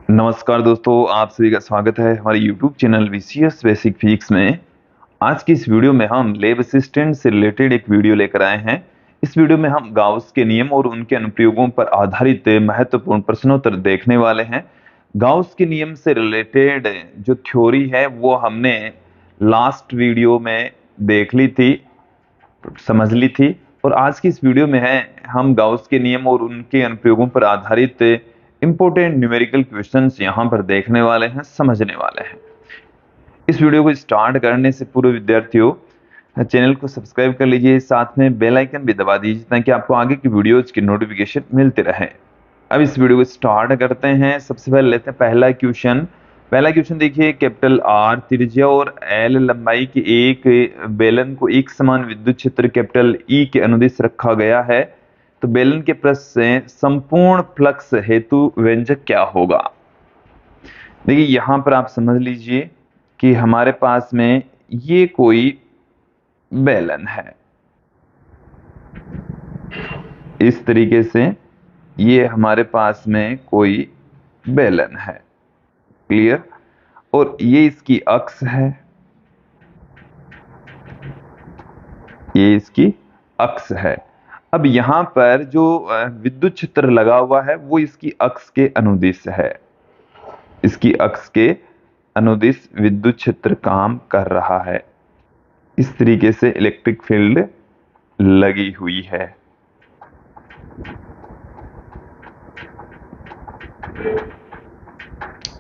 नमस्कार दोस्तों, आप सभी का स्वागत है हमारे YouTube channel VCS basic physics में। आज की इस वीडियो में हम लैब असिस्टेंट से रिलेटेड एक वीडियो लेकर आए हैं। इस वीडियो में हम गाउस के नियम और उनके अनुप्रयोगों पर आधारित महत्वपूर्ण प्रश्नोत्तर देखने वाले हैं। गाउस के नियम से रिलेटेड जो थ्योरी है वो हमने लास्ट वीडियो में देख ली थी, समझ ली थी, और आज की इस वीडियो में है हम गाउस के नियम और उनके अनुप्रयोगों पर आधारित इंपॉर्टेंट न्यूमेरिकल क्वेश्चंस यहां पर देखने वाले हैं, समझने वाले हैं। इस वीडियो को स्टार्ट करने से पूर्व विद्यार्थियों, चैनल को सब्सक्राइब कर लीजिए, साथ में बेल आइकन भी दबा दीजिए ताकि आपको आगे की वीडियोज की नोटिफिकेशन मिलती रहे। अब इस वीडियो को स्टार्ट करते हैं। सबसे पहले लेते हैं पहला क्वेश्चन। पहला क्वेश्चन देखिए, कैपिटल आर त्रिज्या और एल लंबाई के एक बेलन को एक समान विद्युत क्षेत्र कैपिटल ई के अनुदिश रखा गया है, तो बेलन के पृष्ठ से संपूर्ण फ्लक्स हेतु व्यंजक क्या होगा। देखिए यहां पर आप समझ लीजिए कि हमारे पास में ये कोई बेलन है, इस तरीके से ये हमारे पास में कोई बेलन है, क्लियर। और ये इसकी अक्ष है, ये इसकी अक्ष है। अब यहां पर जो विद्युत क्षेत्र लगा हुआ है वो इसकी अक्ष के अनुदिश है, इसकी अक्ष के अनुदिश विद्युत क्षेत्र काम कर रहा है। इस तरीके से इलेक्ट्रिक फील्ड लगी हुई है।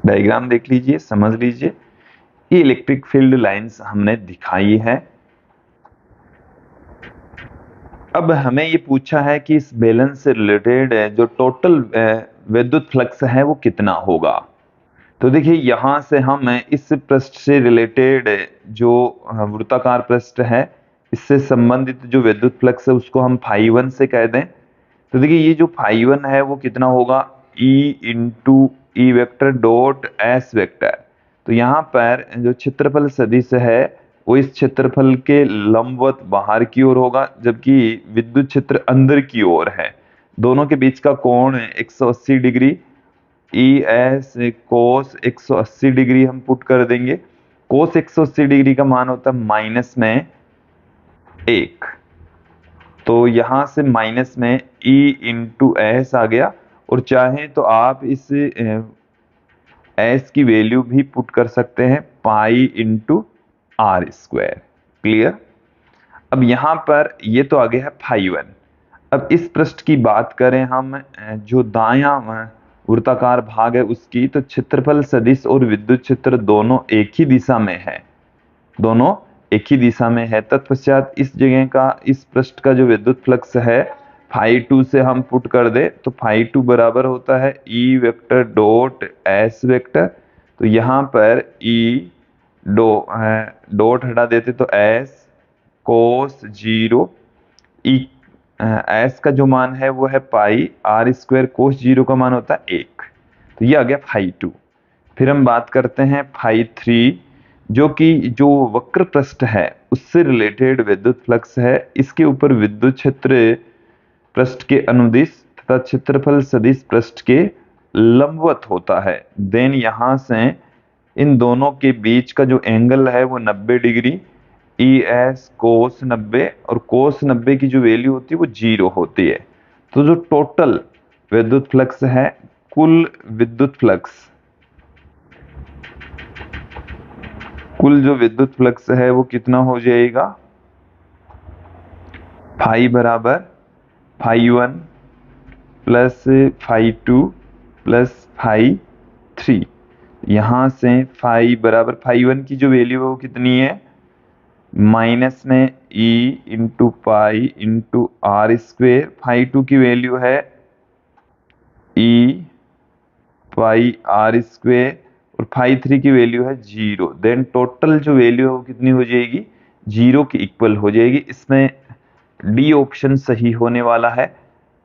डायग्राम देख लीजिए, समझ लीजिए। ये इलेक्ट्रिक फील्ड लाइंस हमने दिखाई है। अब हमें ये पूछा है कि इस बैलेंस से रिलेटेड जो टोटल विद्युत फ्लक्स है वो कितना होगा। तो देखिए यहां से हम इस पृष्ठ से रिलेटेड जो वृत्ताकार पृष्ठ है इससे संबंधित जो विद्युत फ्लक्स है उसको हम φ1 से कह दें। तो देखिए ये जो φ1 है वो कितना होगा, E into E vector dot S vector. तो यहाँ पर जो क्षेत्रफल सदिश है वो इस क्षेत्रफल के लंबवत बाहर की ओर होगा, जबकि विद्युत क्षेत्र अंदर की ओर है। दोनों के बीच का कोण 180 डिग्री, ई एस कोस 180 डिग्री हम पुट कर देंगे। कोस 180 डिग्री का मान होता है माइनस में 1, तो यहां से माइनस में E इंटू एस आ गया। और चाहें तो आप इस एस की वैल्यू भी पुट कर सकते हैं pi into r square, clear. अब यहां पर ये तो आ गया है φ1। अब इस पृष्ठ की बात करें हम, जो दायां वृत्ताकार भाग है उसकी, तो क्षेत्रफल सदिश और विद्युत क्षेत्र दोनों एक ही दिशा में है, दोनों एक ही दिशा में है। तत्पश्चात इस जगह का, इस पृष्ठ का जो विद्युत फ्लक्स है φ2 से हम पुट कर दे तो φ2 बराबर होता है E vector dot S vector. तो यहाँ पर E डॉट हटा देते तो S कोस 0, E एस का जो मान है वो है पाई, आर स्क्वायर कोस 0 का मान होता है 1। तो ये आ गया φ2। फिर हम बात करते हैं φ3, जो कि जो वक्र पृष्ठ है उससे रिलेटेड विद्युत फ्लक्स है। इसके ऊपर विद्युत क्षेत्र पृष्ठ के अनुदिश तथा क्षेत्रफल सदिश पृष्ठ के लंबवत होता है। देन यहां से इन दोनों के बीच का जो एंगल है वो 90 डिग्री, ई एस कोस 90, और कोस 90 की जो वैल्यू होती है वो 0 होती है। तो जो टोटल विद्युत फ्लक्स है, कुल विद्युत फ्लक्स, कुल जो विद्युत फ्लक्स है वो कितना हो जाएगा, फाई बराबर φ1 प्लस φ2 प्लस φ3। यहां से फाई बराबर φ1 की जो वैल्यू है वो कितनी है, माइनस में E into pi into r square. φ2 की वैल्यू है E पाई आर स्क्वेयर, और φ3 की वैल्यू है 0। देन टोटल जो वैल्यू है वो कितनी हो जाएगी, 0 की इक्वल हो जाएगी। इसमें डी ऑप्शन सही होने वाला है,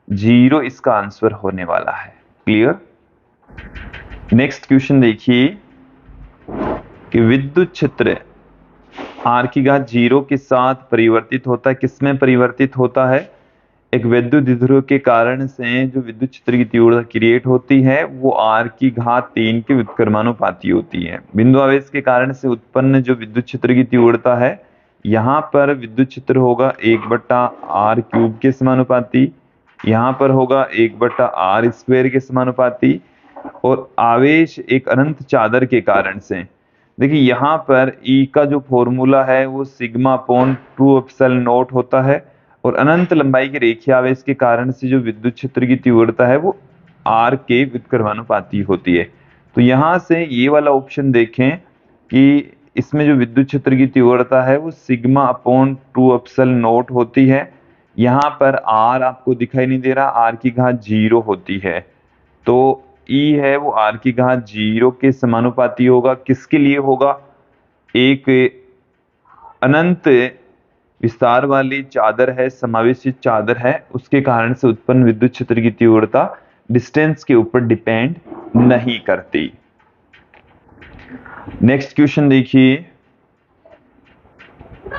0 इसका आंसर होने वाला है, क्लियर। नेक्स्ट क्वेश्चन देखिए कि विद्युत क्षेत्र r की घात 0 के साथ परिवर्तित होता है, किसमें परिवर्तित होता है, एक विद्युत द्विध्रुव के कारण से जो विद्युत क्षेत्र की तीव्रता क्रिएट होती है वो r⁻³ के व्युत्क्रमानुपाती होती है। बिंदु आवेश के कारण से उत्पन्न जो विद्युत क्षेत्र की तीव्रता है, यहाँ पर विद्युत क्षेत्र होगा 1/r³ के समानुपाती, यहाँ पर होगा 1/r² के समानुपाती, और आवेश एक अनंत चादर के कारण से, देखिए यहाँ पर E का जो फॉर्मूला है वो σ/2ε0 होता है, और अनंत लंबाई के रेखीय आवेश के कारण से जो विद्युत क्षेत्र की तीव्रता है वो r के व्युत्क्रमानुपाती होती है। तो यहाँ से ये वाला ऑप्शन देखें कि इसमें जो विद्युत क्षेत्र की तीव्रता है वो σ/2ε0 होती है। यहाँ पर r आपको दिखाई नहीं दे रहा, r⁻0 होती है, तो E है वो r⁻0 के समानुपाती होगा। किसके लिए होगा? एक अनंत विस्तार वाली चादर है, समावेशित चादर है, उसके कारण से उत्पन्न विद्युत क्षेत्र की तीव्रता डिस्टेंस के ऊपर डिपेंड नहीं करती। नेक्स्ट क्वेश्चन देखिए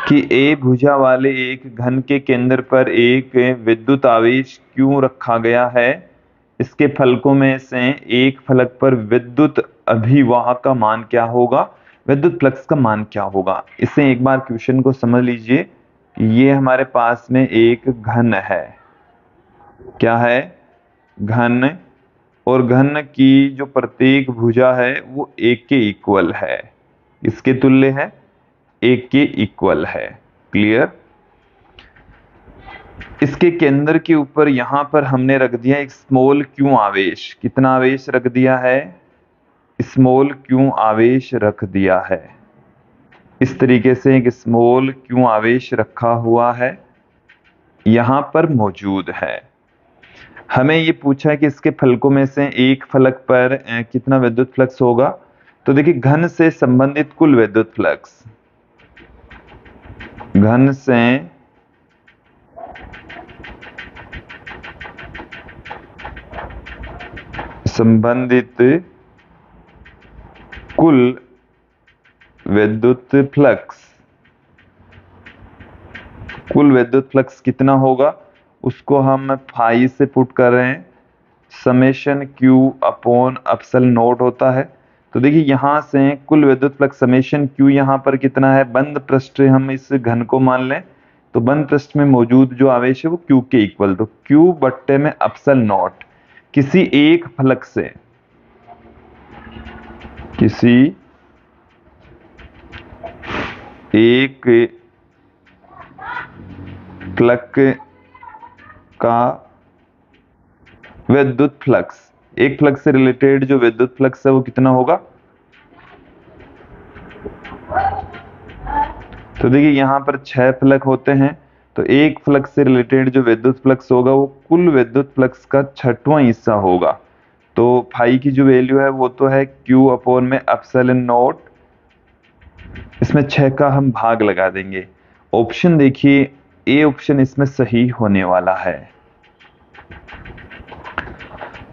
कि A भुजा वाले एक घन के केंद्र पर एक विद्युत आवेश Q रखा गया है। इसके फलकों में से एक फलक पर विद्युत अभिवाह का मान क्या होगा, विद्युत फ्लक्स का मान क्या होगा। इसे एक बार क्वेश्चन को समझ लीजिए। ये हमारे पास में एक घन है, क्या है? घन, और घन की जो प्रत्येक भुजा है वो 1 के इक्वल है। इसके तुल्य है, 1 के इक्वल है। क्लियर? इसके केंद्र के ऊपर यहां पर हमने रख दिया एक स्मॉल q आवेश। कितना आवेश रख दिया है? स्मॉल q आवेश रख दिया है। इस तरीके से एक स्मॉल q आवेश रखा हुआ है, यहां पर मौजूद है। हमें ये पूछा है कि इसके फलकों में से एक फलक पर कितना विद्युत फ्लक्स होगा। तो देखिए, घन से संबंधित कुल विद्युत फ्लक्स, घन से संबंधित कुल विद्युत फ्लक्स, कुल विद्युत फ्लक्स कितना होगा उसको हम फाई से पुट कर रहे हैं। σ/Q/ε0 होता है। तो देखिए यहां से कुल विद्युत फ्लक्स σ/Q यहाँ पर कितना है, बंद पृष्ठ हम इस घन को मान लें, तो बंद पृष्ठ में मौजूद जो आवेश है वो Q के इक्वल, तो Q/ε0 किसी एक फलक से, किसी एक फलक का विद्युत फ्लक्स, एक फ्लक्स से रिलेटेड जो विद्युत फ्लक्स है वो कितना होगा। तो देखिए यहां पर 6 फलक होते हैं, तो एक फ्लक्स से रिलेटेड जो विद्युत फ्लक्स होगा वो कुल विद्युत फ्लक्स का 6वां हिस्सा होगा। तो फाई की जो वैल्यू है वो तो है Q/ε0, इसमें 6 का हम भाग लगा देंगे। ऑप्शन देखिए, ए ऑप्शन इसमें सही होने वाला है।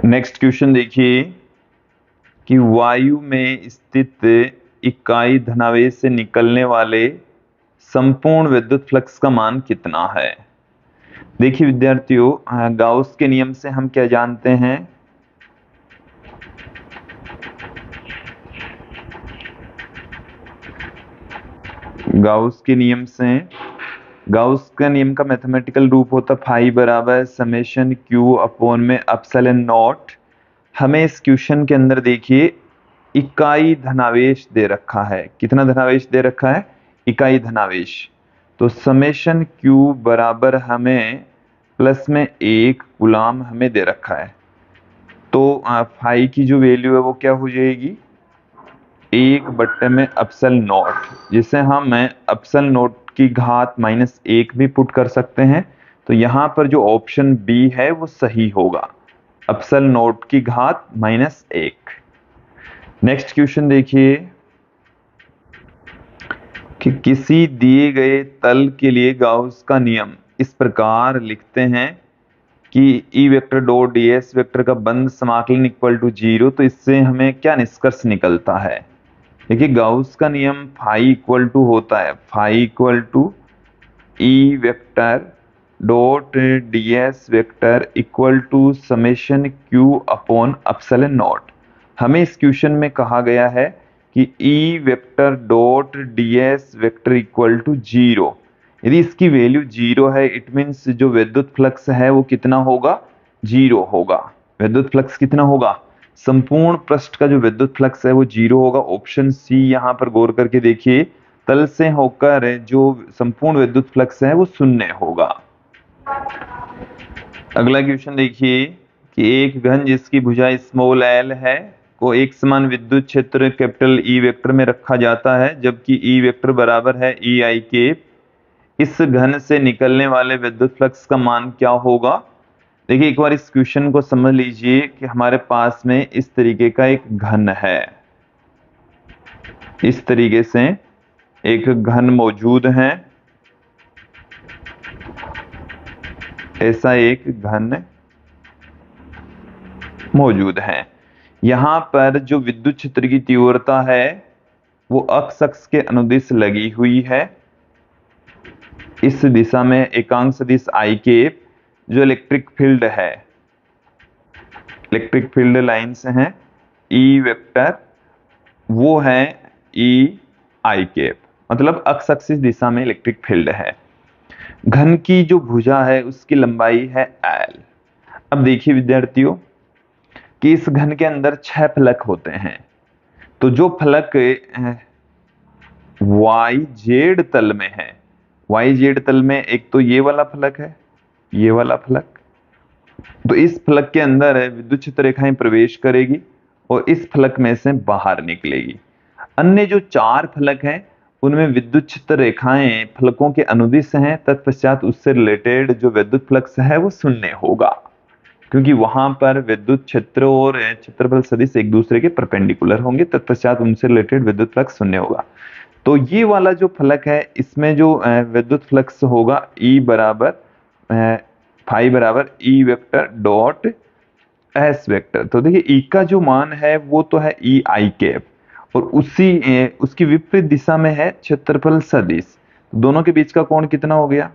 नेक्स्ट क्वेश्चन देखिए कि वायु में स्थित इकाई धनावेश से निकलने वाले संपूर्ण विद्युत फ्लक्स का मान कितना है। देखिए विद्यार्थियों, गाउस के नियम से हम क्या जानते हैं, गाउस के नियम से, गाउस का नियम का मैथमेटिकल रूप होता फाई बराबर σ/Q/ε0। हमें इस क्वेश्चन के अंदर देखिए इकाई धनावेश दे रखा है। कितना धनावेश दे रखा है? इकाई धनावेश। तो σ/Q बराबर हमें प्लस में 1 कूलाम हमें दे रखा है। तो फाई की जो वैल्यू है वो क्या हो जाएगी, 1/ε0, जिसे हम ε0 की घात -1 भी पुट कर सकते हैं। तो यहाँ पर जो ऑप्शन बी है वो सही होगा, ε0 की घात -1। नेक्स्ट क्वेश्चन देखिए कि किसी दिए गए तल के लिए गाउस का नियम इस प्रकार लिखते हैं कि E vector dot ds vector का बंद समाकलन इक्वल टू 0। तो इससे हमें क्या निष्कर्ष निकलता है। देखिए गाउस का नियम फाई इक्वल टू होता है, phi equal to E vector dot ds vector equal to summation q upon epsilon naught. हमें इस क्वेश्चन में कहा गया है कि E vector dot ds vector equal to 0। यदि इसकी वैल्यू 0 है, इट मीन्स जो विद्युत फ्लक्स है वो कितना होगा? 0 होगा। विद्युत फ्लक्स कितना होगा? संपूर्ण पृष्ठ का जो विद्युत फ्लक्स है वो 0 होगा। ऑप्शन सी यहाँ पर गौर करके देखिए, तल से होकर जो संपूर्ण विद्युत फ्लक्स है वो 0 होगा। अगला क्वेश्चन देखिए कि एक घन जिसकी भुजा स्मॉल l है को एक समान विद्युत क्षेत्र कैपिटल E वेक्टर में रखा जाता है, जबकि E वेक्टर बराबर है EI के। इस घन से निकलने वाले विद्युत फ्लक्स का मान क्या होगा? देखिए एक बार इस क्वेश्चन को समझ लीजिए कि हमारे पास में इस तरीके का एक घन है, इस तरीके से एक घन मौजूद है, ऐसा एक घन मौजूद है। यहां पर जो विद्युत क्षेत्र की तीव्रता है वो अक्ष अक्ष के अनुदिश लगी हुई है। इस दिशा में एकांक सदिश I के जो इलेक्ट्रिक फील्ड है, इलेक्ट्रिक फील्ड लाइंस हैं E वेक्टर, वो है EI के, मतलब अक्ष अक्ष दिशा में इलेक्ट्रिक फील्ड है। घन की जो भुजा है उसकी लंबाई है L। अब देखिए विद्यार्थियों कि इस घन के अंदर 6 फलक होते हैं, तो जो फलक YZ तल में है, YZ तल में एक तो ये वाला फलक है, ये वाला फलक, तो इस फलक के अंदर विद्युत क्षेत्र रेखाएं प्रवेश करेगी और इस फलक में से बाहर निकलेगी। अन्य जो 4 फलक हैं उनमें विद्युत क्षेत्र रेखाएं फलकों के अनुदिश हैं, तत्पश्चात उससे रिलेटेड जो विद्युत फ्लक्स है वो 0 होगा, क्योंकि वहां पर विद्युत क्षेत्र और क्षेत्रफल सदिश एक दूसरे के परपेंडिकुलर होंगे, तत्पश्चात उनसे रिलेटेड विद्युत फ्लक्स 0 होगा। तो ये वाला जो फलक है इसमें जो विद्युत फ्लक्स होगा E बराबर फाई बराबर E vector dot S vector. तो देखिए E का जो मान है वो तो है EI कैप, और उसकी विपरीत दिशा में है क्षेत्रफल सदिश। दोनों के बीच का कोण कितना हो गया?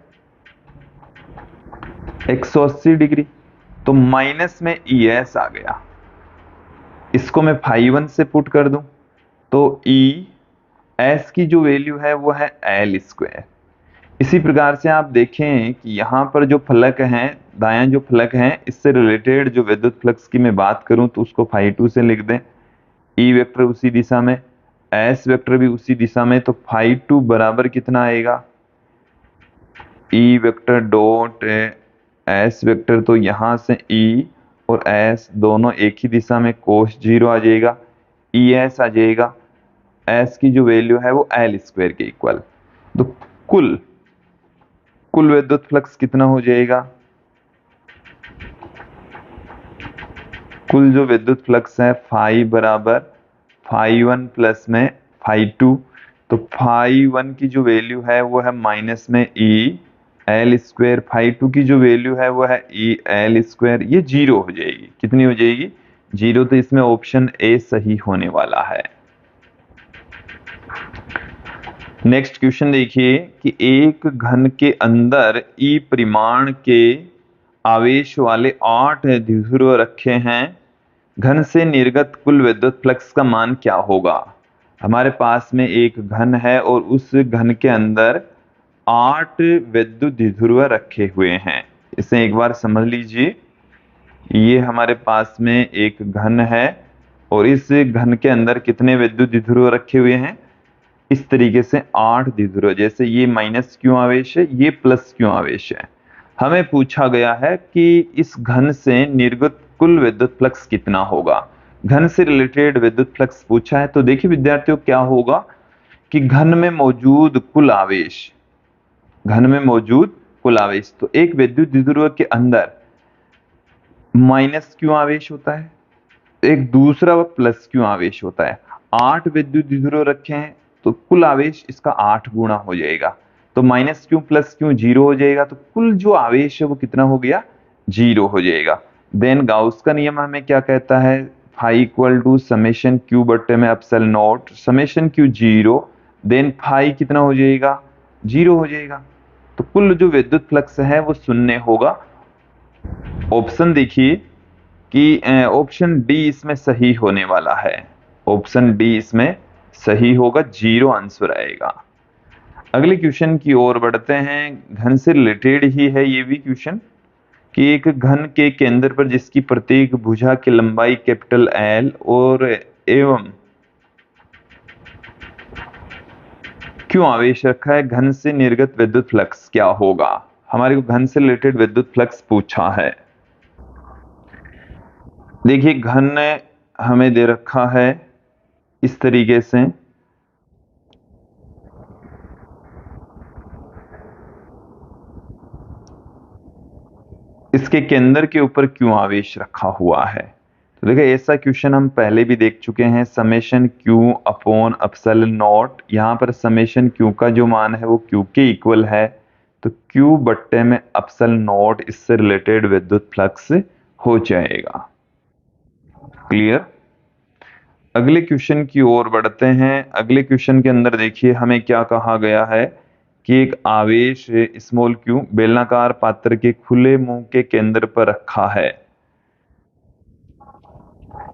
180 डिग्री। तो माइनस में ES आ गया, इसको मैं φ1 से पुट कर दूं तो ES की जो वैल्यू है वो है L स्क्वायर। इसी प्रकार से आप देखें कि यहाँ पर जो फलक हैं, दायां जो फलक हैं, इससे रिलेटेड जो विद्युत फ्लक्स की मैं बात करूं तो उसको φ2 से लिख दें। E वेक्टर उसी दिशा में, S वेक्टर भी उसी दिशा में, तो φ2 बराबर कितना आएगा? E vector dot S vector, तो यहां से E और S दोनों एक ही दिशा में, cos 0 आ जाएगा, ES आ जाएगा। S की जो वैल्यू है वो L स्क्वायर के इक्वल। तो कुल विद्युत फ्लक्स कितना हो जाएगा? कुल जो विद्युत फ्लक्स है फाई बराबर φ1 प्लस में φ2, तो φ1 की जो वैल्यू है वो है माइनस में EL स्क्वायर, φ2 की जो वैल्यू है वो है EL स्क्वायर। ये 0 हो जाएगी। कितनी हो जाएगी? 0। तो इसमें ऑप्शन ए सही होने वाला है। नेक्स्ट क्वेश्चन देखिए कि एक घन के अंदर E परिमाण के आवेश वाले 8 द्विध्रुव रखे हैं। घन से निर्गत कुल विद्युत फ्लक्स का मान क्या होगा? हमारे पास में एक घन है और उस घन के अंदर 8 विद्युत द्विध्रुव रखे हुए हैं। इसे एक बार समझ लीजिए, ये हमारे पास में एक घन है और इस घन के अंदर कितने विद्युत द्विध्रुव रखे हुए हैं? इस तरीके से 8 द्विध्रुव। जैसे ये माइनस क्यों आवेश है, ये प्लस क्यों आवेश है। हमें पूछा गया है कि इस घन से निर्गत कुल विद्युत फ्लक्स कितना होगा। घन से रिलेटेड विद्युत फ्लक्स पूछा है। तो देखिए विद्यार्थियों क्या होगा कि घन में मौजूद कुल आवेश, घन में मौजूद कुल आवेश, तो एक विद्युत द्विध्रुव के अंदर माइनस क्यों आवेश होता है, एक दूसरा प्लस क्यों आवेश होता है। 8 विद्युत द्विध्रुव रखे हैं तो कुल आवेश इसका 8 गुना हो जाएगा। तो माइनस क्यों प्लस क्यों 0 हो जाएगा, तो कुल जो आवेश है वो कितना हो गया? 0 हो जाएगा। देन गाउस का नियम हमें क्या कहता है? Phi equal to summation q बट्टे में epsilon naught summation q 0, then phi कितना हो जाएगा? 0 हो जाएगा। तो कुल जो विद्युत फ्लक्स है वो शून्य होगा। ऑप्शन देखिए कि ऑप्शन डी इसमें सही होने वाला है। ऑप्शन डी इसमें सही होगा, 0 आंसर आएगा। अगले क्वेश्चन की ओर बढ़ते हैं। घन से रिलेटेड ही है ये भी क्वेश्चन कि एक घन के केंद्र पर जिसकी प्रत्येक भुजा की लंबाई कैपिटल एल और एवं क्यों आवेश रखा है, घन से निर्गत विद्युत फ्लक्स क्या होगा। हमारे को घन से रिलेटेड विद्युत फ्लक्स पूछा है। देखिए घन हमें दे रखा है इस तरीके से, इसके केंद्र के ऊपर क्यों आवेश रखा हुआ है। तो देखिए ऐसा क्वेश्चन हम पहले भी देख चुके हैं। Summation q upon epsilon not, यहाँ पर समेशन क्यू का जो मान है वो क्यू के इक्वल है, तो क्यू बट्टे में एप्सिलॉन नॉट इससे रिलेटेड विद्युत फ्लक्स हो जाएगा। क्लियर। अगले क्वेश्चन की ओर बढ़ते हैं। अगले क्वेश्चन के अंदर देखिए हमें क्या कहा गया है कि एक आवेश स्मॉल क्यू बेलनाकार पात्र के खुले मुंह के केंद्र पर रखा है।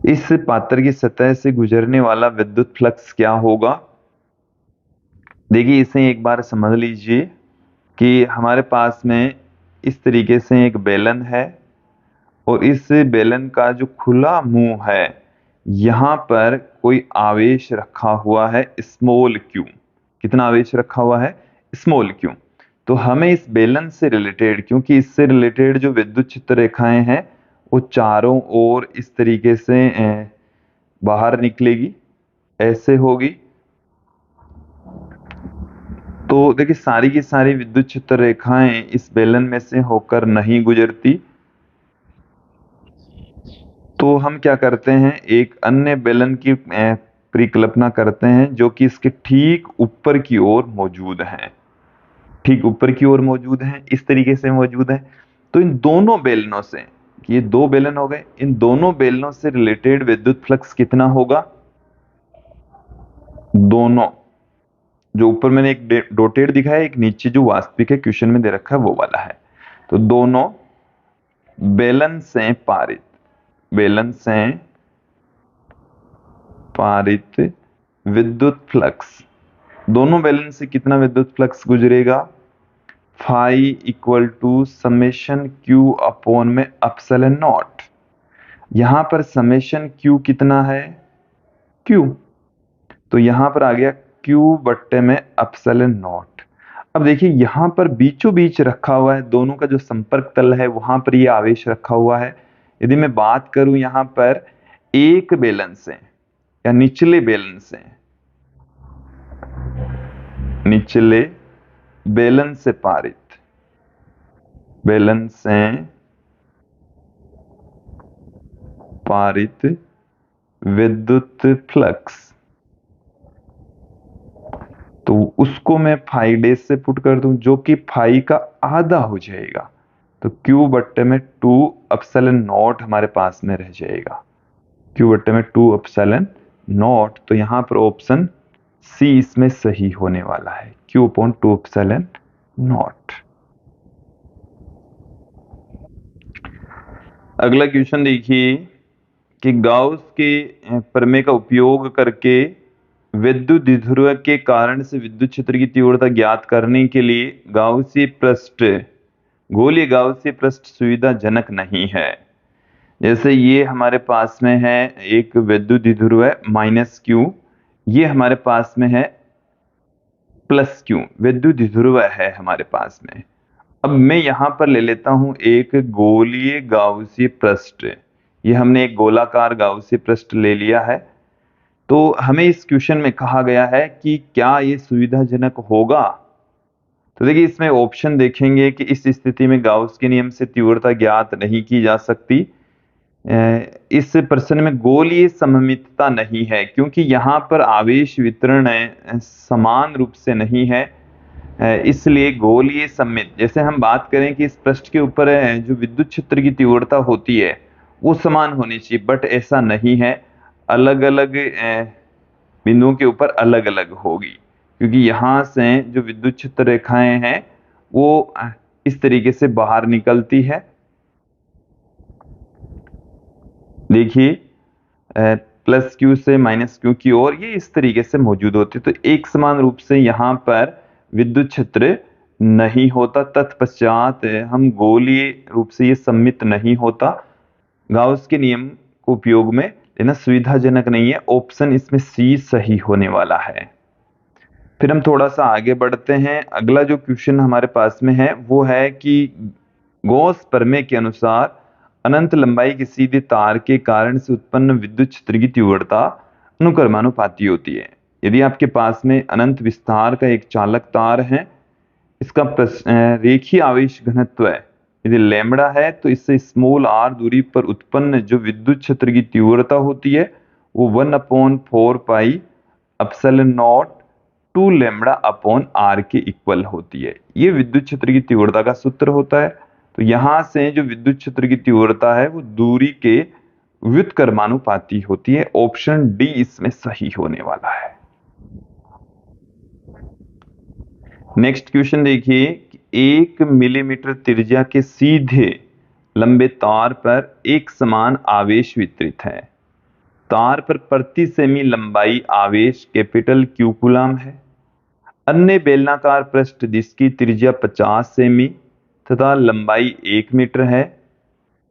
इस पात्र की सतह से गुजरने वाला विद्युत फ्लक्स क्या होगा। देखिए इसे एक बार समझ लीजिए कि हमारे पास में इस तरीके से एक बेलन है और इस बेलन का जो खुला मुंह है यहां पर कोई आवेश रखा हुआ है स्मॉल क्यू। कितना आवेश रखा हुआ है, स्मॉल क्यू। तो हमें इस बेलन से रिलेटेड, क्योंकि इससे रिलेटेड जो विद्युत क्षेत्र रेखाएं हैं वो चारों ओर इस तरीके से बाहर निकलेगी, ऐसे होगी। तो देखिए सारी की सारी विद्युत क्षेत्र रेखाएं इस बेलन में से होकर नहीं गुजरती, तो हम क्या करते हैं, एक अन्य बेलन की परिकल्पना करते हैं जो कि इसके ठीक ऊपर की ओर मौजूद है। ठीक ऊपर की ओर मौजूद है, इस तरीके से मौजूद है। तो इन दोनों बेलनों से, ये दो बेलन हो गए, इन दोनों बेलनों से रिलेटेड विद्युत फ्लक्स कितना होगा। दोनों, जो ऊपर मैंने एक डॉटेड दिखाया, एक नीचे जो वास्तविक है क्वेश्चन में दे रखा है वो वाला है। तो दोनों बेलन से पारित, बेलन से पारित विद्युत फ्लक्स, दोनों बेलन से कितना विद्युत फ्लक्स गुजरेगा, phi equal to summation q upon में एप्सिलॉन नॉट। यहां पर समेशन क्यू कितना है, क्यू, तो यहां पर आ गया क्यू बट्टे में एप्सिलॉन नॉट। अब देखिए यहां पर बीचों बीच रखा हुआ है, दोनों का जो संपर्क तल है वहां पर ये आवेश रखा हुआ है। यदि मैं बात करूं यहां पर एक बेलन से या निचले बेलन से, निचले बेलन से पारित, बेलन से पारित विद्युत फ्लक्स, तो उसको मैं फाई डैश से पुट कर दूं जो कि फाई का आधा हो जाएगा, तो क्यू बट्टे में 2 एप्सिलॉन नॉट हमारे पास में रह जाएगा। क्यू बट्टे में 2 एप्सिलॉन नॉट, तो यहां पर ऑप्शन सी इसमें सही होने वाला है, क्यू अपॉन 2 एप्सिलॉन नॉट। अगला क्वेश्चन देखिए कि गाउस के प्रमेय का उपयोग करके विद्युत द्विध्रुव के कारण से विद्युत क्षेत्र की तीव्रता ज्ञात करने के लिए गाउसीय पृष्ठ, गोलीय गाउसीय पृष्ठ सुविधाजनक नहीं है। जैसे ये हमारे पास में है एक विद्युत द्विध्रुव है माइनस क्यू, ये हमारे पास में है प्लस क्यू, विद्युत द्विध्रुव है हमारे पास में। अब मैं यहां पर ले लेता हूं एक गोलीय गाउसीय पृष्ठ, ये हमने एक गोलाकार गाउसीय पृष्ठ ले लिया है। तो हमें इस क्वेश्चन में कहा गया है कि क्या ये सुविधाजनक होगा। तो देखिए इसमें ऑप्शन देखेंगे कि इस स्थिति में गाउस के नियम से तीव्रता ज्ञात नहीं की जा सकती। इस प्रश्न में गोलीय सममितता नहीं है क्योंकि यहाँ पर आवेश वितरण समान रूप से नहीं है, इसलिए गोलीय सममित, जैसे हम बात करें कि इस पृष्ठ के ऊपर जो विद्युत क्षेत्र की तीव्रता होती है वो समान होनी चाहिए, बट ऐसा नहीं है, अलग अलग बिंदुओं के ऊपर अलग अलग होगी, क्योंकि यहां से जो विद्युत क्षेत्र रेखाएं हैं वो इस तरीके से बाहर निकलती है। देखिए प्लस क्यू से माइनस क्यू की ओर ये इस तरीके से मौजूद होती है। तो एक समान रूप से यहाँ पर विद्युत क्षेत्र नहीं होता। तत्पश्चात हम गोलीय रूप से ये सममित नहीं होता। गाउस के नियम को उपयोग में लेना सुविधाजनक नहीं है। ऑप्शन इसमें सी सही होने वाला है। फिर हम थोड़ा सा आगे बढ़ते हैं। अगला जो क्वेश्चन हमारे पास में है वो है कि गॉस प्रमेय के अनुसार अनंत लंबाई के सीधे तार के कारण से उत्पन्न विद्युत क्षेत्र की तीव्रता अनुक्रमानुपाती होती है। यदि आपके पास में अनंत विस्तार का एक चालक तार है, इसका रेखीय आवेश घनत्व है यदि लैम्बडा है, तो इससे स्मॉल आर दूरी पर उत्पन्न जो विद्युत क्षेत्र की तीव्रता होती है वो 1/4 pi epsilon naught 2 lambda upon r के इक्वल होती है। ये विद्युत क्षेत्र की तीव्रता का सूत्र होता है। तो यहां से जो विद्युत क्षेत्र की तीव्रता है वो दूरी के व्युत्क्रमानुपाती होती है। ऑप्शन डी इसमें सही होने वाला है। नेक्स्ट क्वेश्चन देखिए, 1 मिलीमीटर त्रिज्या के सीधे लंबे तार पर एक समान आवेश वितरित है। तार पर प्रति सेमी लंबाई आवेश कैपिटल क्यू कूलम है। अन्य बेलनाकार पृष्ठ जिसकी त्रिज्या 50 सेमी तथा लंबाई 1 मीटर है,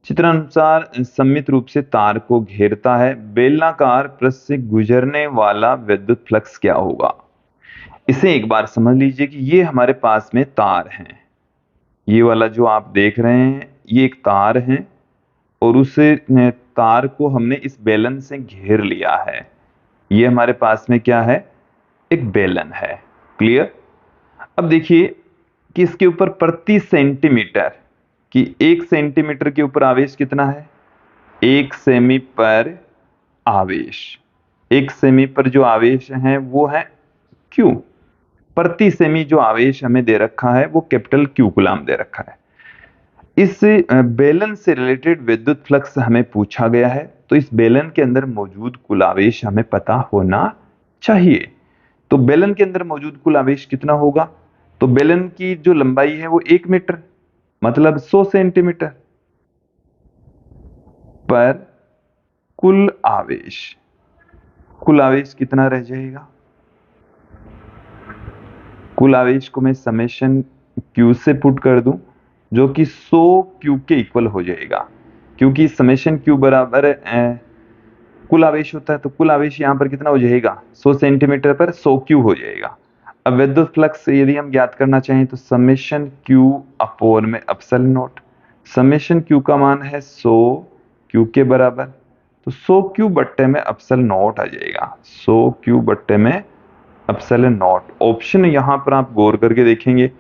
चित्रानुसार सममित रूप से तार को घेरता है। बेलनाकार पृष्ठ से गुजरने वाला विद्युत फ्लक्स क्या होगा? इसे एक बार समझ लीजिए कि ये हमारे पास में तार हैं। ये वाला जो आप देख रहे हैं ये एक तार है और उस तार को हमने इस बेलन से घेर लिया है। ये हमारे पास में क्या है? एक बेलन है। क्लियर? अब देखिए कि इसके ऊपर प्रति सेंटीमीटर कि 1 सेंटीमीटर के ऊपर आवेश कितना है? 1 सेमी पर आवेश। 1 सेमी पर जो आवेश है वो है क्यू। प्रति सेमी जो आवेश हमें दे रखा है वो कैपिटल क्यू कूलम दे रखा है। इस बेलन से रिलेटेड विद्युत फ्लक्स हमें पूछा गया है, तो इस बेलन के अंदर मौजूद कुल आवेश हमें पता होना चाहिए। तो बेलन के अंदर मौजूद कुल आवेश कितना होगा? तो बेलन की जो लंबाई है वो 1 मीटर मतलब 100 सेंटीमीटर पर कुल आवेश कितना रह जाएगा? कुल आवेश को मैं समेशन क्यू से पुट कर दूं जो कि 100 क्यू के इक्वल हो जाएगा, क्योंकि समेशन क्यू बराबर कुल आवेश होता है। तो कुल आवेश यहां पर कितना हो जाएगा? 100 सेंटीमीटर पर 100 क्यू हो जाएगा। अब विद्युत फ्लक्स यदि हम ज्ञात करना चाहें तो समेशन क्यू अपॉन में एप्सिलॉन नॉट। समेशन क्यू का मान है 100 क्यू के बराबर, तो 100 क्यू बट्टे में एप्सिलॉन नॉट आ जाएगा। 100 क्यू बट्टे में एप्सिलॉन नॉट। ऑप्शन यहां पर आप गौर करके देखेंगे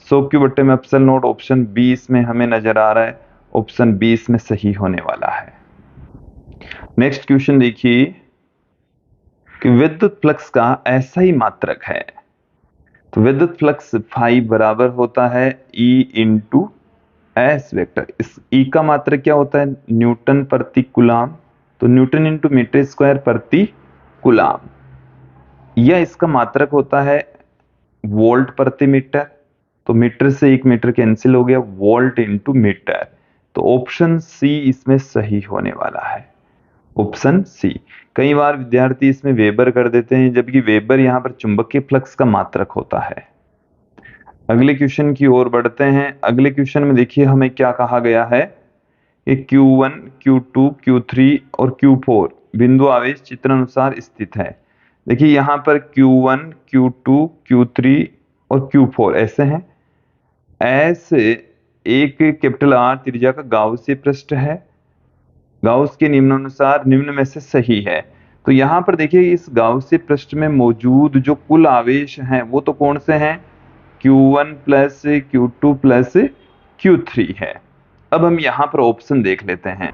100 क्यू बट्टे में एप्सिलॉन नॉट, ऑप्शन 20 में हमें नजर आ रहा है। ऑप्शन 20 में सही होने वाला है। नेक्स्ट क्वेश्चन देखिए कि विद्युत फ्लक्स का ऐसा ही मात्रक है। तो विद्युत फ्लक्स फाई बराबर होता है E इंटू एस वेक्टर। इस E का मात्रक क्या होता है? न्यूटन प्रति कूलम। तो न्यूटन इंटू मीटर स्क्वायर प्रति कूलम, या इसका मात्रक होता है वोल्ट प्रति मीटर। तो मीटर से 1 मीटर कैंसिल हो गया, वोल्ट इंटू मीटर। तो ऑप्शन सी इसमें सही होने वाला है। Option C. कई बार विद्यार्थी इसमें वेबर कर देते हैं, जबकि वेबर यहां पर चुंबकीय फ्लक्स का मात्रक होता है। अगले क्वेश्चन की ओर बढ़ते हैं। अगले क्वेश्चन में देखिए हमें क्या कहा गया है कि Q1, Q2, Q3 और Q4 बिंदु आवेश चित्रानुसार स्थित है। देखिए यहां पर Q1, Q2, Q3 और Q4 ऐसे हैं। ऐसे एक कैपिटल आर त्रिज्या का गाउसीय पृष्ठ है। गाउस के निम्नानुसार निम्न में से सही है। तो यहां पर देखिए इस गाउसीय पृष्ठ में मौजूद जो कुल आवेश हैं वो तो कौन से हैं? Q1 plus Q2 plus Q3 है। अब हम यहां पर ऑप्शन देख लेते हैं।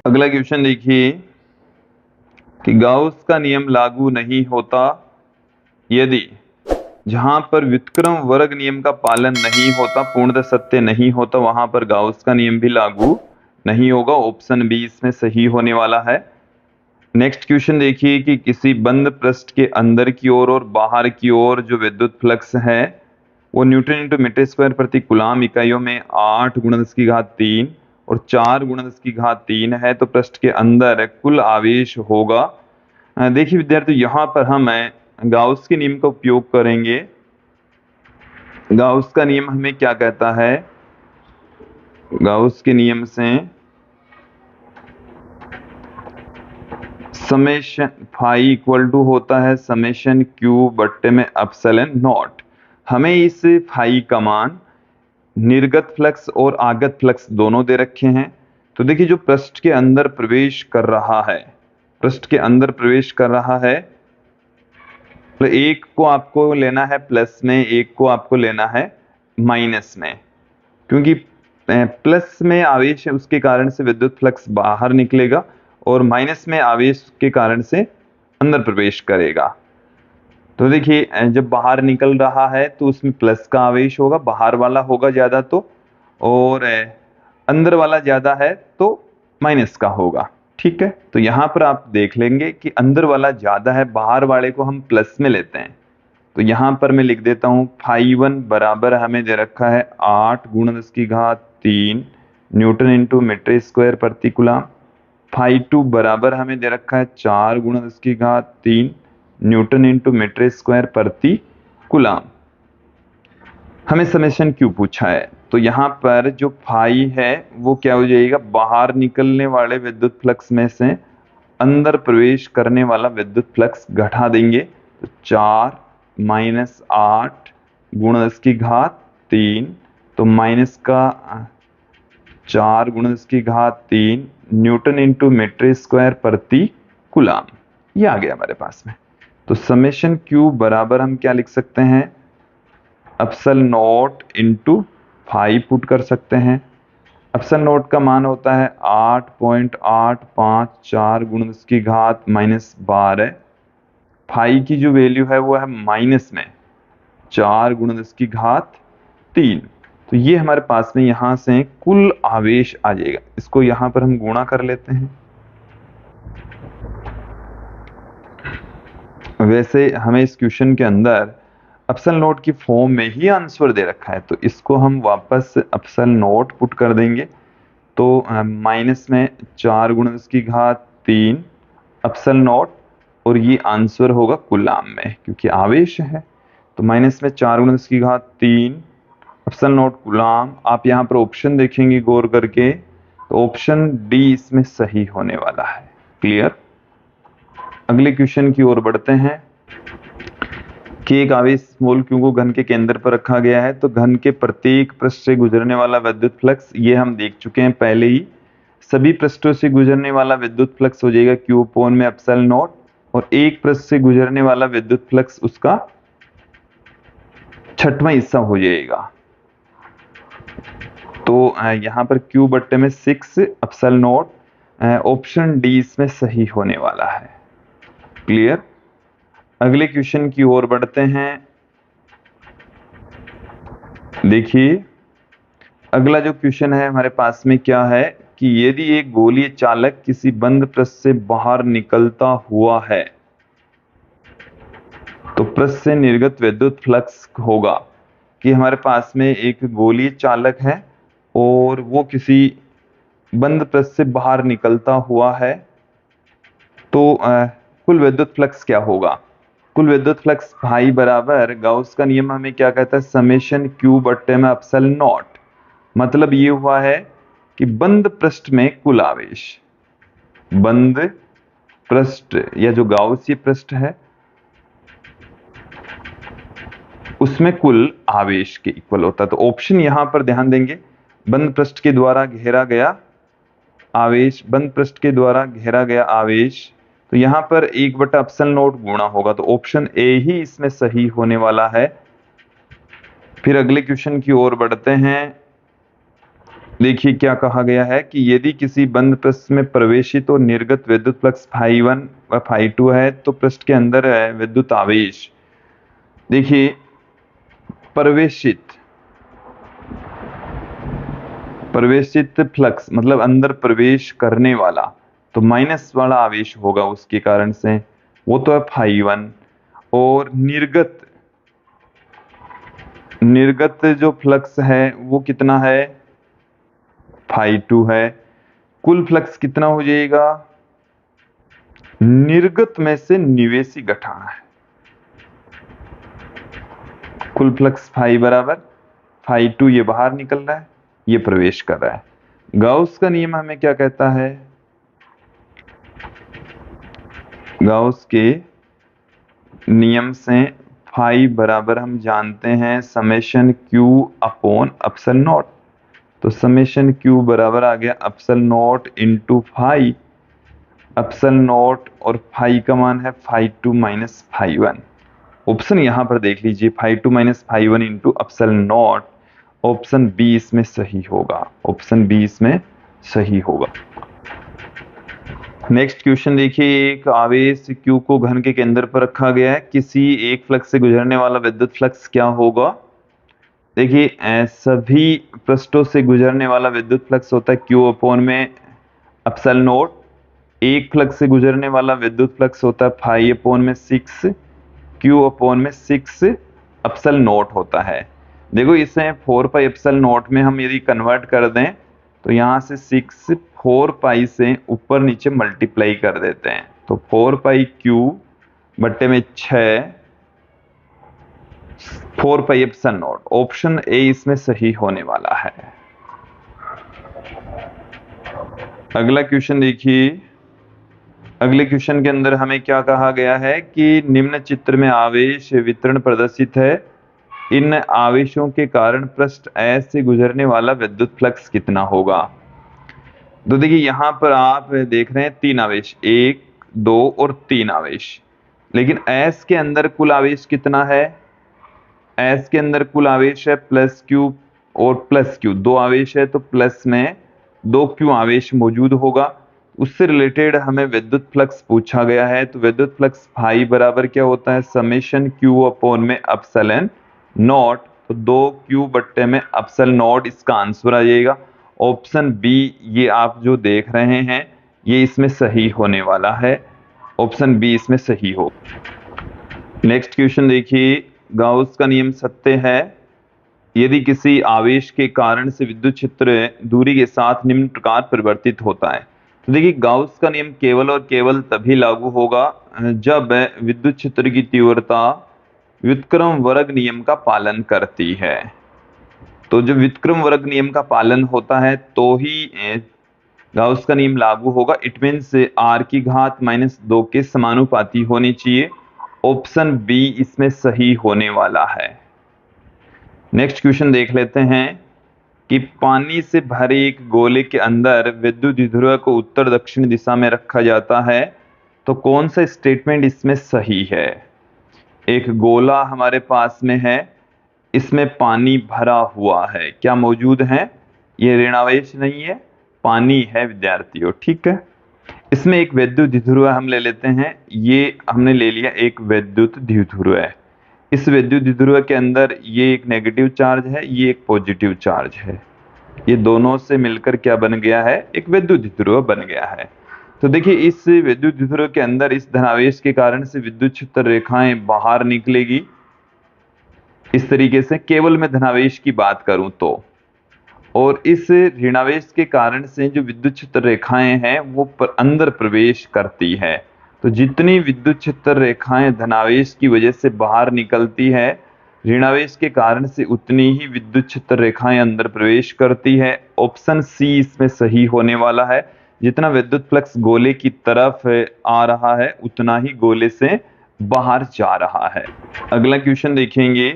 अगला क्वेश्चन देखिए कि गाउस का नियम लागू नहीं होता यदि जहां पर व्युत्क्रम वर्ग नियम का पालन नहीं होता, पूर्णतः सत्य नहीं होता, वहां पर गाउस का नियम भी लागू नहीं होगा। ऑप्शन बी इसमें सही होने वाला है। नेक्स्ट क्वेश्चन देखिए कि किसी बंद पृष्ठ के अंदर की ओर और बाहर की ओर जो विद्युत फ्लक्स है वो न्यूटन इंटू मीटर स्क्वायर प्रति कूलाम इकाइयों में 8 × 10⁻³ और 4 × 10⁻³ है, तो पृष्ठ के अंदर कुल आवेश होगा। देखिए विद्यार्थी, यहाँ पर हम गाउस के नियम का उपयोग करेंगे। गाउस का नियम हमें क्या कहता है? गाउस के नियम से समेशन फाई इक्वल टू होता है समेशन क्यू बट्टे में एप्सिलॉन नॉट। हमें इस फाई का मान निर्गत फ्लक्स और आगत फ्लक्स दोनों दे रखे हैं। तो देखिए जो पृष्ठ के अंदर प्रवेश कर रहा है, पृष्ठ के अंदर प्रवेश कर रहा है, तो एक को आपको लेना है प्लस में, एक को आपको लेना है माइनस में, क्योंकि प्लस में आवेश है उसके कारण से विद्युत फ्लक्स बाहर निकलेगा और माइनस में आवेश के कारण से अंदर प्रवेश करेगा। तो देखिए जब बाहर निकल रहा है तो उसमें प्लस का आवेश होगा, बाहर वाला होगा ज्यादा तो, और अंदर वाला ज्यादा है तो माइनस का होगा। ठीक है, तो यहाँ पर आप देख लेंगे कि अंदर वाला ज्यादा है, बाहर वाले को हम प्लस में लेते हैं। तो यहाँ पर मैं लिख देता हूँ φ1 बराबर हमें दे रखा है 8 × 10⁻³ न्यूटन इंटू मीटर स्क्वायर प्रति कूलाम। φ2 बराबर हमें दे रखा है 4 × 10⁻³ न्यूटन इंटू मीटर स्क्वायर प्रति कूलाम। हमें समेशन क्यू पूछा है, तो यहाँ पर जो फाई है वो क्या हो जाएगा? बाहर निकलने वाले विद्युत फ्लक्स में से अंदर प्रवेश करने वाला विद्युत फ्लक्स घटा देंगे। तो 4 - 8 × 10⁻³ तो माइनस का 4 × 10⁻³ न्यूटन इंटू मीटर स्क्वायर प्रति कूलाम। ये आ गया हमारे पास में। तो समेशन क्यू बराबर हम क्या लिख सकते हैं? Epsilon naught into phi put कर सकते हैं। एप्सिलॉन नॉट का मान होता है 8.854 × 10⁻⁻12। फाई की जो वैल्यू है वो है माइनस में 4 × 10⁻³ तो ये हमारे पास में यहां से कुल आवेश आ जाएगा। इसको यहां पर हम गुणा कर लेते हैं। वैसे हमें इस क्वेश्चन के अंदर एप्सिलॉन नॉट की फॉर्म में ही आंसर दे रखा है, तो इसको हम वापस एप्सिलॉन नॉट पुट कर देंगे। तो माइनस में 4 × 10⁻³ एप्सिलॉन नॉट, और ये आंसर होगा कूलाम में क्योंकि आवेश है। तो माइनस में 4 × 10⁻³ एप्सिलॉन नॉट कूलाम। आप यहाँ पर ऑप्शन देखेंगे गौर करके, तो ऑप्शन डी इसमें सही होने वाला है। क्लियर? अगले क्वेश्चन की ओर बढ़ते हैं कि एक आवेश स्मॉल क्यू को घन के केंद्र पर रखा गया है, तो घन के प्रत्येक पृष्ठ से गुजरने वाला विद्युत फ्लक्स, ये हम देख चुके हैं पहले ही, सभी पृष्ठों से गुजरने वाला विद्युत फ्लक्स हो जाएगा क्यू अपॉन में एप्सिलॉन नॉट, और एक पृष्ठ से गुजरने वाला विद्युत फ्लक्स उसका 6वां हिस्सा हो जाएगा। तो यहाँ पर क्यू बट्टे में 6 एप्सिलॉन नॉट, ऑप्शन डी इसमें सही होने वाला है। क्लियर? अगले क्वेश्चन की ओर बढ़ते हैं। देखिए अगला जो क्वेश्चन है हमारे पास में क्या है कि यदि एक गोलीय चालक किसी बंद पृष्ठ से बाहर निकलता हुआ है तो पृष्ठ से निर्गत विद्युत फ्लक्स होगा। कि हमारे पास में एक गोलीय चालक है और वो किसी बंद पृष्ठ से बाहर निकलता हुआ है, तो कुल विद्युत फ्लक्स क्या होगा? कुल विद्युत फ्लक्स फाई बराबर, गाउस का नियम हमें क्या कहता है? समेशन क्यू बट्टे में एप्सिलॉन नॉट। मतलब ये हुआ है कि बंद पृष्ठ में कुल आवेश, बंद पृष्ठ या जो गाउसीय पृष्ठ है उसमें कुल आवेश के इक्वल होता है। तो ऑप्शन यहां पर ध्यान देंगे, बंद पृष्ठ के द्वारा घेरा गया आवेश, बंद पृष्ठ के द्वारा घेरा गया आवेश, तो यहां पर 1/एप्सिलॉन नॉट गुणा होगा। तो ऑप्शन ए ही इसमें सही होने वाला है। फिर अगले क्वेश्चन की ओर बढ़ते हैं। देखिए क्या कहा गया है कि यदि किसी बंद पृष्ठ में प्रवेशित और निर्गत विद्युत फ्लक्स φ1 व φ2 है, तो पृष्ठ के अंदर है विद्युत आवेश। देखिए प्रवेशित फ्लक्स मतलब अंदर प्रवेश करने वाला, तो माइनस वाला आवेश होगा उसके कारण से, वो तो है φ1। और निर्गत जो फ्लक्स है वो कितना है, φ2 है। कुल फ्लक्स कितना हो जाएगा, निर्गत में से निवेशी घटाना है, कुल फ्लक्स फाई बराबर φ2, ये बाहर निकल रहा है, ये प्रवेश कर रहा है। गाउस का नियम हमें क्या कहता है, गाउस के नियम से फाई बराबर हम जानते हैं summation q upon epsilon naught. तो समेशन क्यू बराबर आ गया epsilon naught into phi, epsilon naught और फाई का मान है φ2 माइनस φ1। ऑप्शन यहां पर देख लीजिए, φ2 minus φ1 into epsilon naught. Option B इसमें सही होगा, ऑप्शन बी इसमें सही होगा। नेक्स्ट क्वेश्चन देखिए, एक आवेश Q को घन के केंद्र पर रखा गया है, किसी एक फ्लक्स से गुजरने वाला विद्युत फ्लक्स क्या होगा। देखिए सभी पृष्ठों से गुजरने वाला विद्युत फ्लक्स होता है Q अपॉन में एप्सिलॉन नॉट। एक फ्लक्स से गुजरने वाला विद्युत फ्लक्स होता है फाई अपॉन में 6 Q अपॉन में 6 एप्सिलॉन नॉट होता है। देखो इसे 4 पाई एप्सिलॉन नॉट में हम यदि कन्वर्ट कर दें तो यहाँ से 6 4 पाई से ऊपर नीचे मल्टीप्लाई कर देते हैं, तो 4 पाई Q बट्टे में 6 4 पाई एप्सिलॉन नॉट। ऑप्शन ए इसमें सही होने वाला है। अगला क्वेश्चन देखिए, अगले क्वेश्चन के अंदर हमें क्या कहा गया है कि निम्न चित्र में आवेश वितरण प्रदर्शित है, इन आवेशों के कारण पृष्ठ S से गुजरने वाला विद्युत फ्लक्स कितना होगा। तो देखिए यहां पर आप देख रहे हैं 3 आवेश, 1 2 और 3 आवेश, लेकिन S के अंदर कुल आवेश कितना है, S के अंदर कुल आवेश है प्लस Q और प्लस Q, 2 आवेश है तो प्लस में 2Q आवेश मौजूद होगा। उससे रिलेटेड हमें विद्युत फ्लक्स पूछा गया है, तो विद्युत फ्लक्स फाई बराबर क्या होता है समेशन Q अपॉन में एप्सिलॉन नॉट, तो 2Q बट्टे में एप्सिलॉन नॉट इसका आंसर आ जाएगा। ऑप्शन बी ये आप जो देख रहे हैं ये इसमें सही होने वाला है, ऑप्शन बी इसमें सही हो। नेक्स्ट क्वेश्चन देखिए, गाउस का नियम सत्य है, यदि किसी आवेश के कारण से विद्युत क्षेत्र दूरी के साथ निम्न प्रकार परिवर्तित होता है। तो देखिए गाउस का नियम केवल और केवल तभी लागू होगा जब विद्युत क्षेत्र की तीव्रता व्युत्क्रम वर्ग नियम का पालन करती है। तो जब व्युत्क्रम वर्ग नियम का पालन होता है तो ही गाउस का नियम लागू होगा। इट मीन्स r की घात -2 के समानुपाती होनी चाहिए, ऑप्शन बी इसमें सही होने वाला है। नेक्स्ट क्वेश्चन देख लेते हैं कि पानी से भरे एक गोले के अंदर विद्युत द्विध्रुव को उत्तर दक्षिण दिशा में रखा जाता है, तो कौन सा स्टेटमेंट इसमें सही है। एक गोला हमारे पास में है, इसमें पानी भरा हुआ है, क्या मौजूद है, ये ऋणावेश नहीं है, पानी है विद्यार्थियों, ठीक है। इसमें एक विद्युत द्विध्रुव हम ले लेते हैं, ये हमने ले लिया एक विद्युत द्विध्रुव है। इस विद्युत द्विध्रुव के अंदर ये एक नेगेटिव चार्ज है, ये एक पॉजिटिव चार्ज है, ये दोनों से मिलकर क्या बन गया है, एक विद्युत द्विध्रुव बन गया है। तो देखिए इस विद्युत द्विध्रुव के अंदर इस धनावेश के कारण से विद्युत क्षेत्र रेखाएं बाहर निकलेगी इस तरीके से, केवल मैं धनावेश की बात करूं तो, और इस ऋणावेश के कारण से जो विद्युत क्षेत्र रेखाएं हैं वो अंदर प्रवेश करती है। तो जितनी विद्युत क्षेत्र रेखाएं धनावेश की वजह से बाहर निकलती है, ऋणावेश के कारण से उतनी ही विद्युत क्षेत्र रेखाएं अंदर प्रवेश करती है। ऑप्शन सी इसमें सही होने वाला है, जितना विद्युत फ्लक्स गोले की तरफ आ रहा है उतना ही गोले से बाहर जा रहा है। अगला क्वेश्चन देखेंगे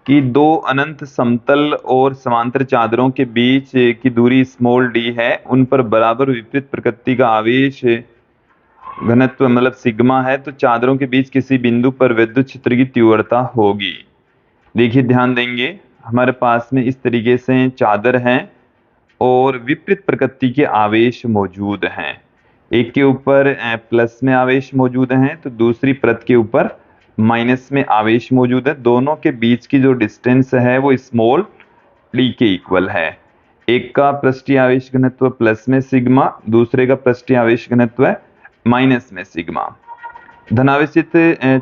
कि 2 अनंत समतल और समांतर चादरों के बीच की दूरी स्मॉल d है, उन पर बराबर विपरीत प्रकृति का आवेश घनत्व मतलब सिग्मा है, तो चादरों के बीच किसी बिंदु पर विद्युत क्षेत्र की तीव्रता होगी। देखिए ध्यान देंगे, हमारे पास में इस तरीके से चादर हैं और विपरीत प्रकृति के आवेश मौजूद हैं, एक के ऊपर प्लस में आवेश मौजूद हैं तो दूसरी परत के ऊपर माइनस में आवेश मौजूद है। दोनों के बीच की जो डिस्टेंस है वो स्मॉल d के इक्वल है। एक का पृष्ठीय आवेश घनत्व प्लस में सिग्मा, दूसरे का पृष्ठीय आवेश घनत्व है माइनस में सिग्मा। धनावेशित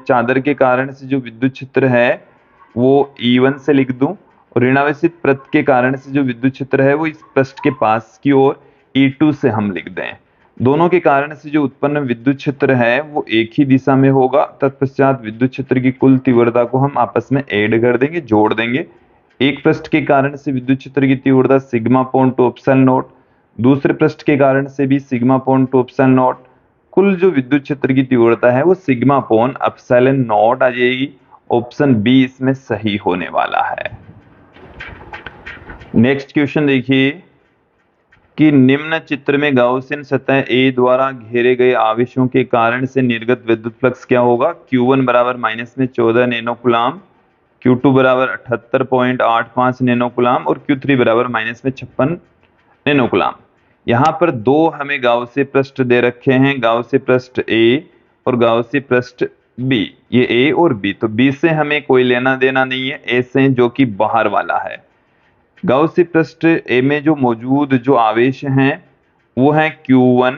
चादर के कारण से जो विद्युत क्षेत्र है वो E1 से लिख दूं, और ऋणावेशित पृष्ठ के कारण से जो विद्युत क्षेत्र है वो इस पृष्ठ के पास की ओर E2 से हम लिख दें। दोनों के कारण से जो उत्पन्न विद्युत क्षेत्र है वो एक ही दिशा में होगा। तत्पश्चात विद्युत क्षेत्र की कुल तीव्रता को हम आपस में ऐड कर देंगे, जोड़ देंगे। एक पृष्ठ के कारण से विद्युत क्षेत्र की तीव्रता सिग्मा अपॉन 2 एप्सिलॉन नॉट, दूसरे पृष्ठ के कारण से भी सिग्मा अपॉन 2 एप्सिलॉन नॉट। कुल जो विद्युत क्षेत्र की तीव्रता है वो सिग्मा अपॉन एप्सिलॉन नॉट आ जाएगी। ऑप्शन बी इसमें सही होने वाला है। नेक्स्ट क्वेश्चन देखिए कि निम्न चित्र में गाउसियन सतह A द्वारा घेरे गए आवेशों के कारण से निर्गत विद्युत फ्लक्स क्या होगा। Q1 बराबर माइनस में 14 नैनो कूलाम, Q2 बराबर 78.85 नैनो कूलाम और Q3 बराबर माइनस में 56 नैनो कूलाम। यहाँ पर दो हमें गाउसिय पृष्ठ दे रखे हैं, गाउसिय पृष्ठ A और गाउसिय पृष्ठ B। ये A और B, तो B से हमें कोई लेना देना नहीं है, A से जो कि बाहर वाला है। गाउसिय पृष्ठ A में जो मौजूद जो आवेश हैं वो है Q1,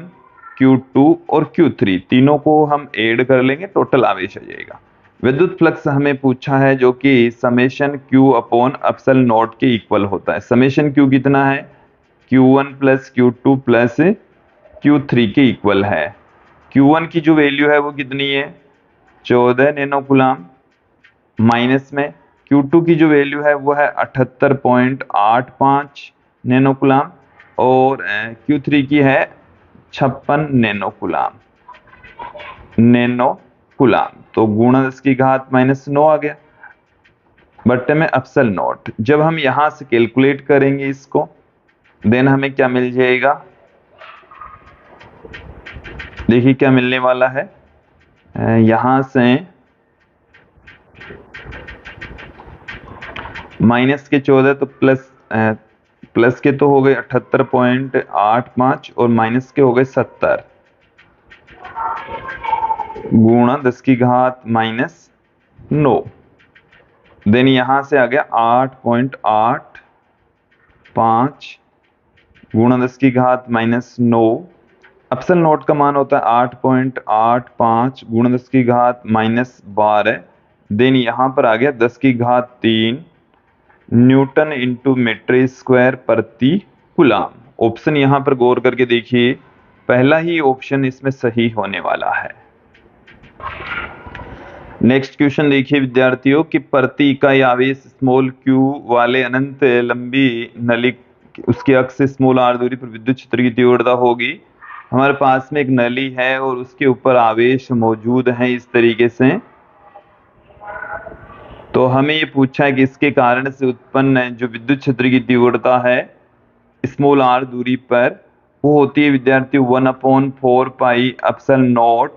Q2 और Q3, तीनों को हम ऐड कर लेंगे, टोटल आवेश आ जाएगा। विद्युत फ्लक्स हमें पूछा है जो कि summation Q upon epsilon not के इक्वल होता है। समेशन Q कितना है, Q1 plus Q2 plus Q3 के इक्वल है। Q1 की जो वैल्यू है वो कितनी है, 14 नैनो कूलाम, माइनस में Q2 की जो वैल्यू है वो है 78.85 नैनो कूलाम और Q3 की है 56 नैनो कूलाम। तो गुणा 10 की घात -9 आ गया बट्टे में एप्सिलॉन नॉट। जब हम यहां से कैलकुलेट करेंगे इसको, देन हमें क्या मिल जाएगा, देखिए क्या मिलने वाला है। यहां से माइनस के 14 तो प्लस के तो हो गए 78.85 और माइनस के हो गए 70, गुणा 10 की घात -9। देन यहां से आ गया 8.85 गुणा 10 की घात -9। एप्सिलॉन नॉट का मान होता है 8.85 गुणा 10 की घात -12। देन यहां पर आ गया 10 की घात 3 न्यूटन इंटू मीटर स्क्वायर प्रति कूलाम। ऑप्शन यहां पर गौर करके देखिए, पहला ही ऑप्शन इसमें सही होने वाला है। नेक्स्ट क्वेश्चन देखिए विद्यार्थियों कि प्रति इकाई आवेश स्मॉल q वाले अनंत लंबी नली उसके अक्ष स्मॉल r दूरी पर विद्युत क्षेत्र की तीव्रता होगी। हमारे पास में एक नली है और उसके ऊपर आवेश मौजूद है इस तरीके से। तो हमें ये पूछा है कि इसके कारण से उत्पन्न जो विद्युत क्षेत्र की तीव्रता है स्मॉल r दूरी पर वो होती है विद्यार्थियों 1/4 pi epsilon naught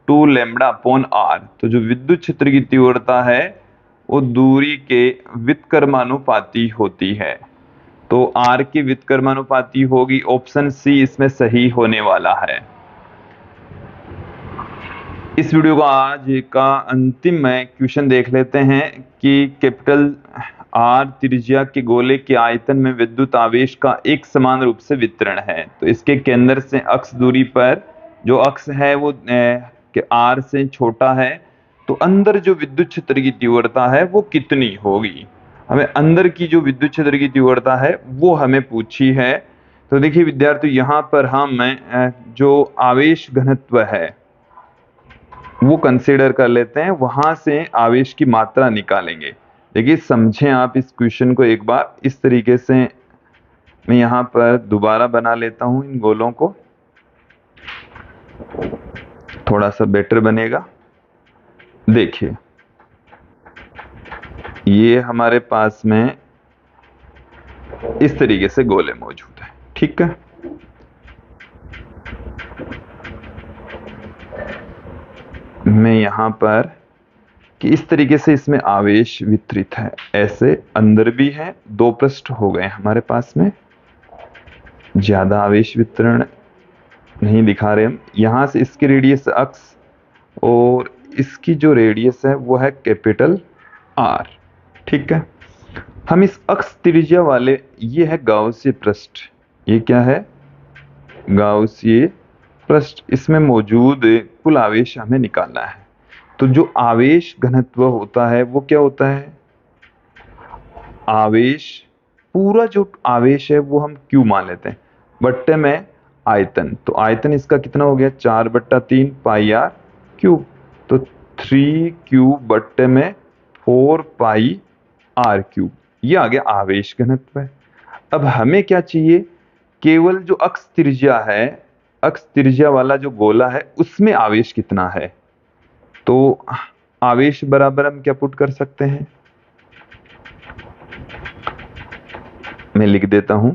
2 lambda upon r। तो जो विद्युत क्षेत्र की तीव्रता है वो दूरी के व्युत्क्रमानुपाती होती है, तो r की व्युत्क्रमानुपाती होगी। ऑप्शन सी इसमें सही होने वाला है। इस वीडियो का आज का अंतिम क्वेश्चन देख लेते हैं कि कैपिटल R त्रिज्या के गोले के आयतन में विद्युत आवेश का एक समान रूप से वितरण है। तो इसके केंद्र से अक्ष दूरी पर जो अक्ष है वो R से छोटा है, तो अंदर जो विद्युत क्षेत्र की तीव्रता है वो कितनी होगी। हमें अंदर की जो विद्युत क्षेत्र की तीव्रता है वो हमें पूछी है। तो देखिए विद्यार्थी यहाँ पर हम जो आवेश घनत्व है वो कंसीडर कर लेते हैं, वहां से आवेश की मात्रा निकालेंगे। देखिए समझें आप इस क्वेश्चन को एक बार, इस तरीके से मैं यहाँ पर दोबारा बना लेता हूं इन गोलों को, थोड़ा सा बेटर बनेगा। देखिए ये हमारे पास में इस तरीके से गोले मौजूद है, ठीक है। मैं यहां पर कि इस तरीके से इसमें आवेश वितरित है, ऐसे अंदर भी है, दो पृष्ठ हो गए हमारे पास में, ज्यादा आवेश वितरण नहीं दिखा रहे हम। यहां से इसकी रेडियस अक्स और इसकी जो रेडियस है वो है कैपिटल R, ठीक है। हम इस अक्ष त्रिज्या वाले, ये है गाउसीय पृष्ठ, ये क्या है, गाउसीय पृष्ठ, इसमें मौजूद कुल आवेश हमें निकालना है। तो जो आवेश घनत्व होता है वो क्या होता है, आवेश, पूरा जो आवेश है वो हम Q मान लेते हैं, बट्टे में आयतन, तो आयतन इसका कितना हो गया 4/3 पाई आर क्यूब, तो 3Q बट्टे में 4 पाई आर क्यूब, ये आ गया आवेश घनत्व है। अब हमें क्या चाहिए, केवल जो अक्ष त्रिज्या है, अक्ष त्रिज्या वाला जो गोला है उसमें आवेश कितना है। तो आवेश बराबर हम क्या पुट कर सकते हैं, मैं लिख देता हूं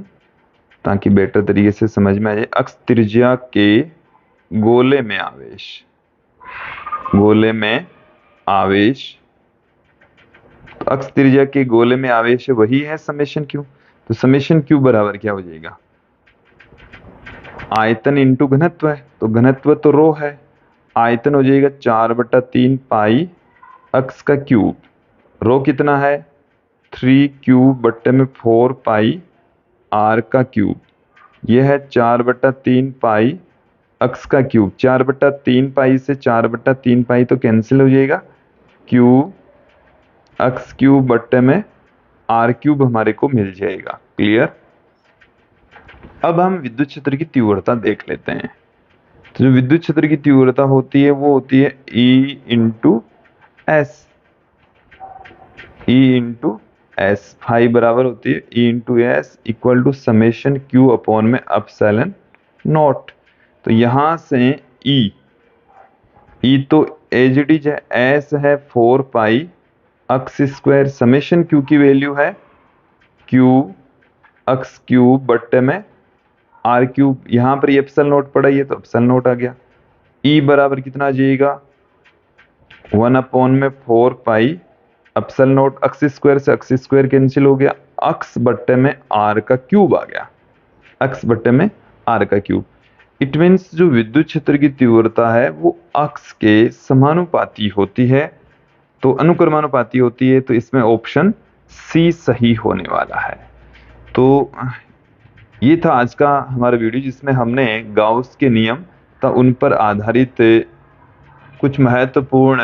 ताकि बेटर तरीके से समझ में आ जाए। अक्ष त्रिज्या के गोले में आवेश, गोले में आवेश, तो अक्ष त्रिज्या के गोले में आवेश है वही है समेशन क्यू, तो समेशन क्यू बराबर क्या हो जाएगा, आयतन इंटू घनत्व है, तो घनत्व तो रो है, आयतन हो जाएगा 4/3 पाई अक्ष का क्यूब, रो कितना है 3Q बट्टे में 4 पाई आर का क्यूब, यह है 4/3 पाई अक्ष का क्यूब, 4/3 पाई से 4/3 पाई तो कैंसिल हो जाएगा, क्यूब अक्ष क्यूब बट्टे में आर क्यूब हमारे को मिल जाएगा। क्लियर। अब हम विद्युत क्षेत्र की तीव्रता देख लेते हैं। तो जो विद्युत क्षेत्र की तीव्रता होती है वो होती है E into s, E into s, phi बराबर होती है E into s equal to summation q upon में अपसाइलन नॉट। तो यहां से E तो एज इट इज है, एस है 4 pi x square, summation q की वैल्यू है क्यू अक्स क्यूब बट्टे में आर क्यूब, यहां पर एप्सिलॉन नोट पड़ा है तो एप्सिलॉन नोट आ गया। E बराबर कितना आ जाएगा 1 अपॉन में 4 पाई एप्सिलॉन नोट, अक्स स्क्वायर से अक्स स्क्वायर कैंसिल हो गया, अक्स बट्टे में आर का क्यूब आ गया, अक्स बट्टे में आर का क्यूब। इट मीन्स जो विद्युत क्षेत्र की तीव्रता है वो अक्स के समानुपाती होती है, तो अनुक्रमानुपाती होती है, तो इसमें ऑप्शन सी सही होने वाला है। तो ये था आज का हमारा वीडियो जिसमें हमने गाउस के नियम था उन पर आधारित कुछ महत्वपूर्ण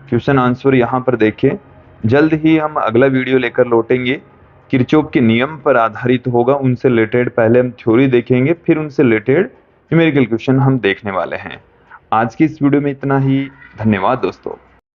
क्वेश्चन आंसर यहाँ पर देखे। जल्द ही हम अगला वीडियो लेकर लौटेंगे, किरचॉफ के नियम पर आधारित होगा, उनसे रिलेटेड पहले हम थ्योरी देखेंगे, फिर उनसे रिलेटेड न्यूमेरिकल क्वेश्चन हम देखने वाले हैं। आज की इस वीडियो में इतना ही, धन्यवाद दोस्तों।